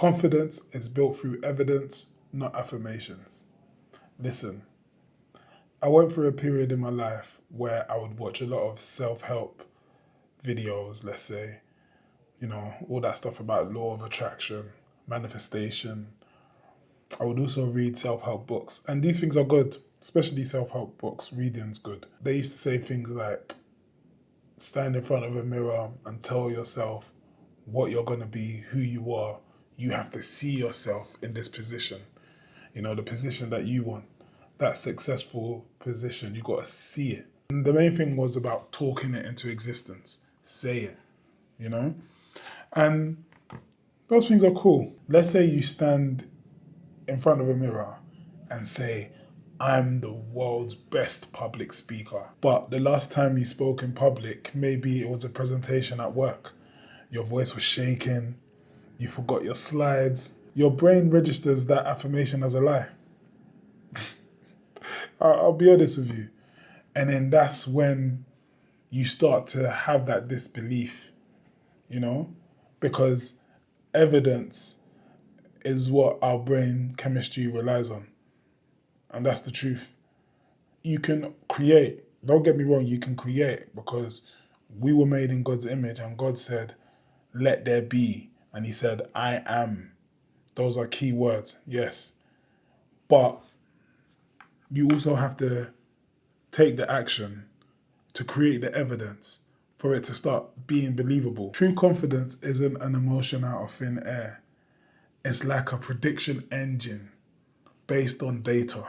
Confidence is built through evidence, not affirmations. Listen, I went through a period in my life where I would watch a lot of self-help videos, let's say, all that stuff about law of attraction, manifestation. I would also read self-help books, and these things are good, especially self-help books. Reading's good. They used to say things like, stand in front of a mirror and tell yourself what you're going to be, who you are. You have to see yourself in this position, the position that you want, that successful position. You got to see it. And the main thing was about talking it into existence. Say it, And those things are cool. Let's say you stand in front of a mirror and say, I'm the world's best public speaker. But the last time you spoke in public, maybe it was a presentation at work. Your voice was shaking, you forgot your slides. Your brain registers that affirmation as a lie. I'll be honest with you. And then that's when you start to have that disbelief, because evidence is what our brain chemistry relies on. And that's the truth. You can create, don't get me wrong, you can create, because we were made in God's image and God said, let there be. And he said, I am. Those are key words, yes. But you also have to take the action to create the evidence for it to start being believable. True confidence isn't an emotion out of thin air. It's like a prediction engine based on data.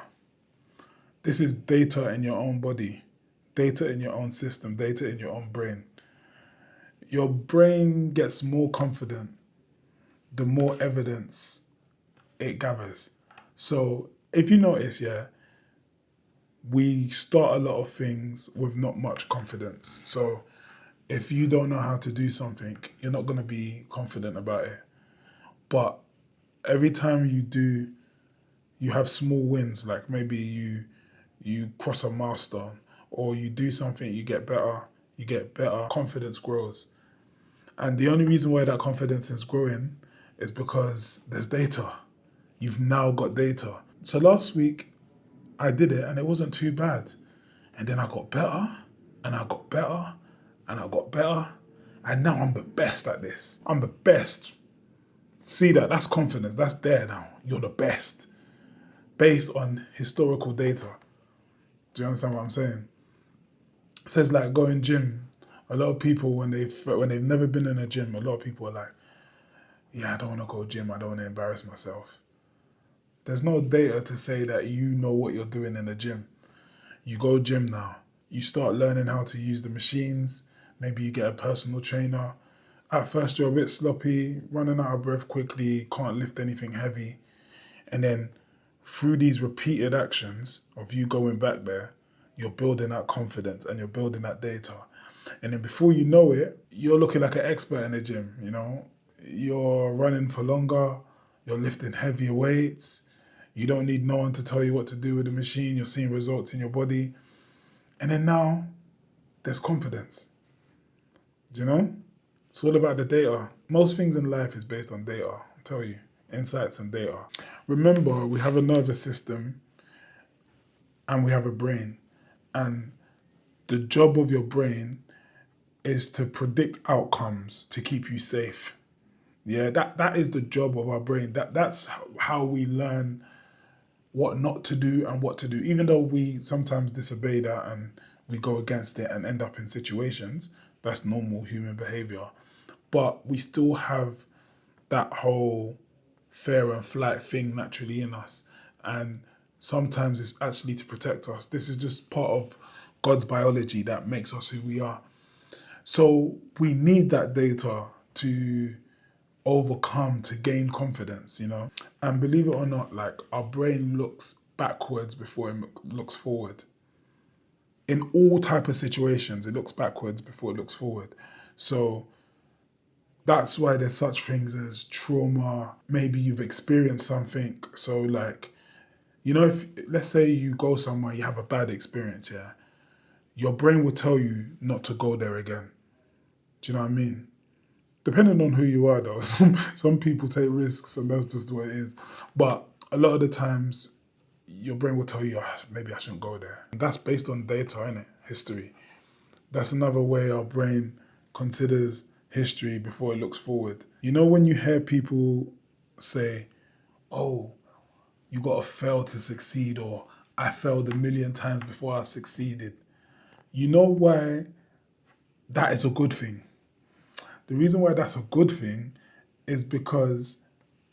This is data in your own body, data in your own system, data in your own brain. Your brain gets more confident the more evidence it gathers. So if you notice, we start a lot of things with not much confidence. So if you don't know how to do something, you're not going to be confident about it. But every time you do, you have small wins, like maybe you cross a milestone or you do something, you get better, confidence grows. And the only reason why that confidence is growing is because there's data. You've now got data. So last week I did it and it wasn't too bad. And then I got better and I got better and I got better. And now I'm the best at this. I'm the best. See that? That's confidence. That's there now. You're the best. Based on historical data. Do you understand what I'm saying? It says like going gym. A lot of people, when they've never been in a gym, a lot of people are like, yeah, I don't want to go gym. I don't want to embarrass myself. There's no data to say that you know what you're doing in the gym. You go gym now. You start learning how to use the machines. Maybe you get a personal trainer. At first, you're a bit sloppy, running out of breath quickly, can't lift anything heavy. And then through these repeated actions of you going back there, you're building that confidence and you're building that data. And then before you know it, you're looking like an expert in the gym, You're running for longer, you're lifting heavier weights, you don't need no one to tell you what to do with the machine, you're seeing results in your body. And then now, there's confidence. Do you know? It's all about the data. Most things in life is based on data, I tell you. Insights and data. Remember, we have a nervous system and we have a brain. And the job of your brain is to predict outcomes to keep you safe. Yeah, that is the job of our brain. That's how we learn what not to do and what to do. Even though we sometimes disobey that and we go against it and end up in situations, that's normal human behavior. But we still have that whole fear and flight thing naturally in us. And sometimes it's actually to protect us. This is just part of God's biology that makes us who we are. So we need that data to overcome, to gain confidence, And believe it or not, like our brain looks backwards before it looks forward. In all type of situations, it looks backwards before it looks forward. So that's why there's such things as trauma. Maybe you've experienced something. So like, if let's say you go somewhere, you have a bad experience, your brain will tell you not to go there again. Do you know what I mean? Depending on who you are, though, some people take risks, and that's just the way it is. But a lot of the times, your brain will tell you, "Ah, maybe I shouldn't go there." And that's based on data, innit? History. That's another way our brain considers history before it looks forward. You know, when you hear people say, "Oh, you gotta fail to succeed," or "I failed a million times before I succeeded." You know why that is a good thing? The reason why that's a good thing is because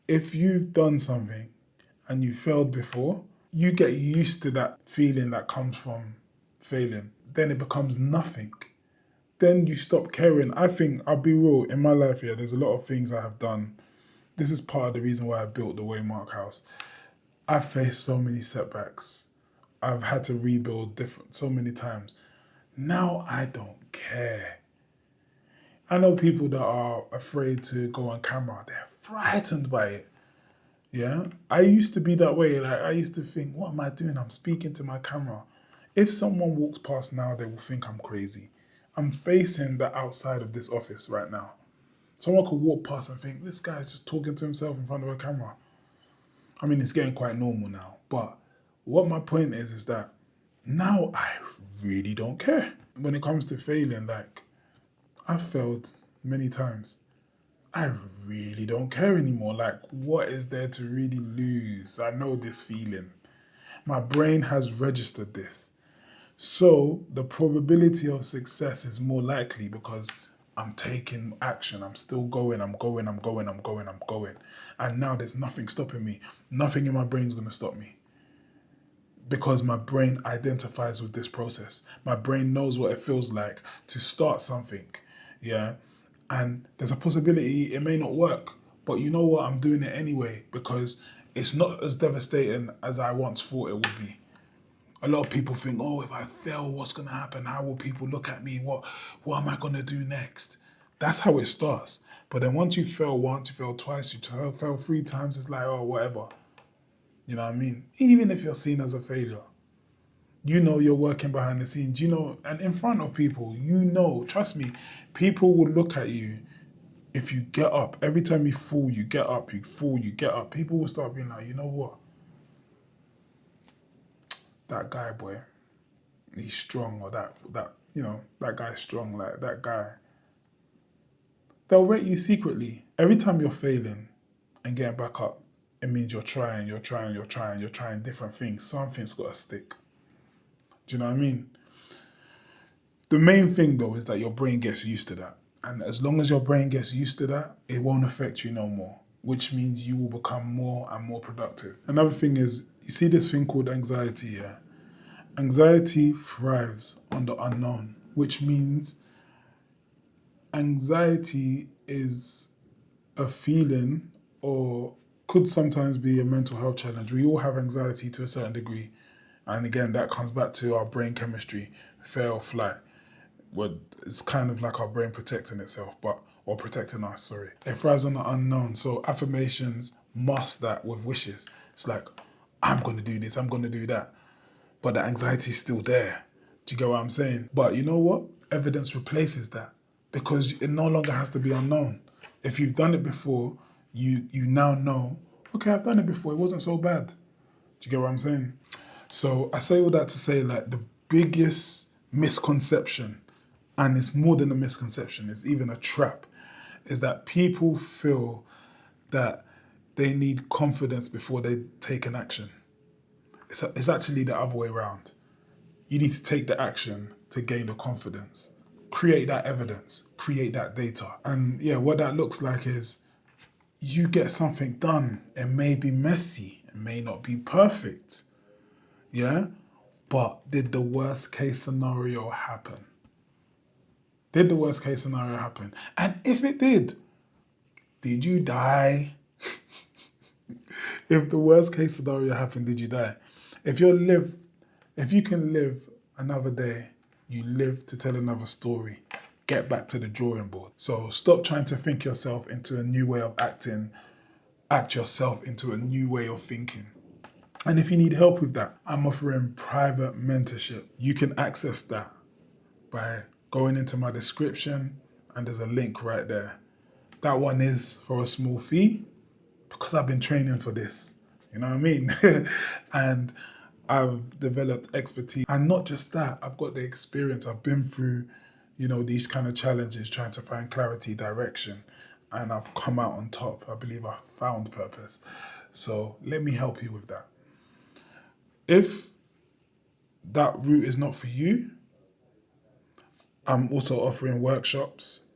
if you've done something and you failed before, you get used to that feeling that comes from failing. Then it becomes nothing. Then you stop caring. I think, I'll be real, in my life here, there's a lot of things I have done. This is part of the reason why I built the Waymark house. I've faced so many setbacks. I've had to rebuild so many times. Now I don't care. I know people that are afraid to go on camera. They're frightened by it. Yeah. I used to be that way. Like, I used to think, what am I doing? I'm speaking to my camera. If someone walks past now, they will think I'm crazy. I'm facing the outside of this office right now. Someone could walk past and think, this guy's just talking to himself in front of a camera. I mean, it's getting quite normal now. But what my point is that now I really don't care. When it comes to failing, like, I've failed many times. I really don't care anymore. Like, what is there to really lose? I know this feeling. My brain has registered this. So the probability of success is more likely because I'm taking action. I'm still going. I'm going. And now there's nothing stopping me. Nothing in my brain's going to stop me. Because my brain identifies with this process. My brain knows what it feels like to start something. Yeah. And there's a possibility it may not work. But you know what? I'm doing it anyway because it's not as devastating as I once thought it would be. A lot of people think, oh, if I fail, what's going to happen? How will people look at me? What am I going to do next? That's how it starts. But then once you fail once, you fail twice, you fail 3 times, it's like, oh, whatever. You know what I mean? Even if you're seen as a failure, you know you're working behind the scenes, you know, and in front of people, you know, trust me, people will look at you if you get up. Every time you fall, you get up, you fall, you get up. People will start being like, you know what? That guy, boy, he's strong, or that that guy's strong, like that guy. They'll rate you secretly. Every time you're failing and getting back up, it means you're trying different things. Something's got to stick. Do you know what I mean? The main thing though is that your brain gets used to that. And as long as your brain gets used to that, it won't affect you no more, which means you will become more and more productive. Another thing is, you see this thing called anxiety, yeah? Anxiety thrives on the unknown, which means anxiety is a feeling or could sometimes be a mental health challenge. We all have anxiety to a certain degree. And again, that comes back to our brain chemistry, fail or flight. Well, it's kind of like our brain protecting itself, or protecting us, sorry. It thrives on the unknown. So affirmations mask that with wishes. It's like, I'm going to do this, I'm going to do that. But the anxiety is still there. Do you get what I'm saying? But you know what? Evidence replaces that because it no longer has to be unknown. If you've done it before, you now know, okay, I've done it before. It wasn't so bad. Do you get what I'm saying? So I say all that to say, like, the biggest misconception, and it's more than a misconception, it's even a trap, is that people feel that they need confidence before they take an action. It's actually the other way around. You need to take the action to gain the confidence. Create that evidence, create that data. And yeah, what that looks like is you get something done. It may be messy, it may not be perfect, yeah? But did the worst case scenario happen? Did the worst case scenario happen? And if it did you die? If the worst case scenario happened, did you die? If you can live another day, you live to tell another story. Get back to the drawing board. So stop trying to think yourself into a new way of acting. Act yourself into a new way of thinking. And if you need help with that, I'm offering private mentorship. You can access that by going into my description, and there's a link right there. That one is for a small fee because I've been training for this. You know what I mean? And I've developed expertise. And not just that, I've got the experience. I've been through, these kind of challenges, trying to find clarity, direction, and I've come out on top. I believe I found purpose. So let me help you with that. If that route is not for you, I'm also offering workshops.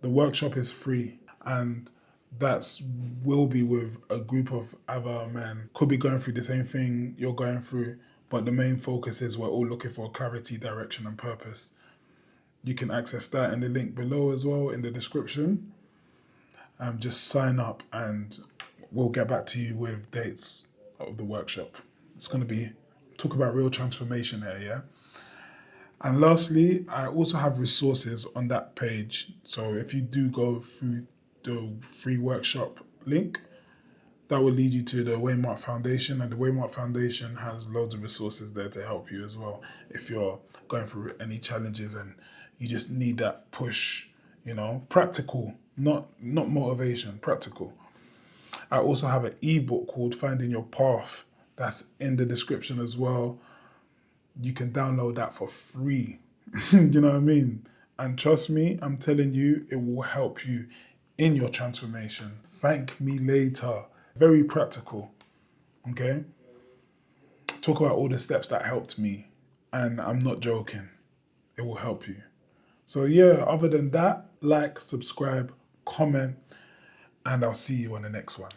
The workshop is free, and that's will be with a group of other men. Could be going through the same thing you're going through, but the main focus is we're all looking for clarity, direction, and purpose. You can access that in the link below as well in the description. Just sign up and we'll get back to you with dates of the workshop. It's going to be talk about real transformation here, yeah? And lastly, I also have resources on that page. So if you do go through the free workshop link, that will lead you to the Waymark Foundation. And the Waymark Foundation has loads of resources there to help you as well. If you're going through any challenges and you just need that push, practical, not motivation, practical. I also have an ebook called Finding Your Path that's in the description as well. You can download that for free. You know what I mean? And trust me, I'm telling you, it will help you in your transformation. Thank me later. Very practical. Okay? Talk about all the steps that helped me. And I'm not joking. It will help you. So yeah, other than that, like, subscribe, comment, and I'll see you on the next one.